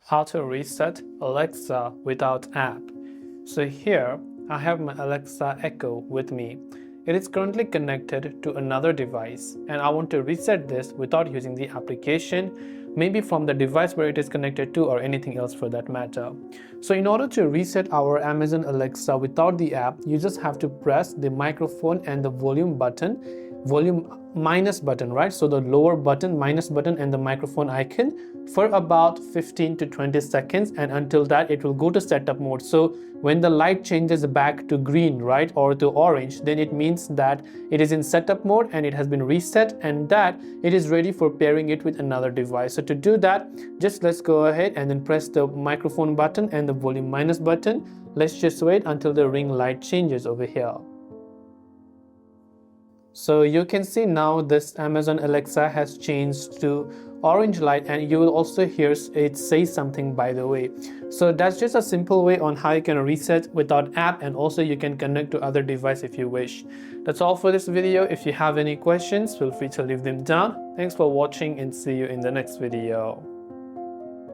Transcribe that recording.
How to reset Alexa without app. So here I have my Alexa Echo with me. It is currently connected to another device and I want to reset this without using the application, maybe from the device where it is connected to or anything else for that matter. So in order to reset our Amazon Alexa without the app, you just have to press the microphone and the volume minus button, right? So the lower button, minus button, and the microphone icon for about 15 to 20 seconds, and until that it will go to setup mode. So when the light changes back to green, right, or to orange, then it means that it is in setup mode and it has been reset and that it is ready for pairing it with another device. So to do that, just let's go ahead and then press the microphone button and the volume minus button. Let's just wait until the ring light changes over here. So you can see now this Amazon Alexa has changed to orange light, and you will also hear it say something, by the way. So that's just a simple way on how you can reset without app, and also you can connect to other device if you wish. That's all for this video. If you have any questions, feel free to leave them down. Thanks for watching and see you in the next video.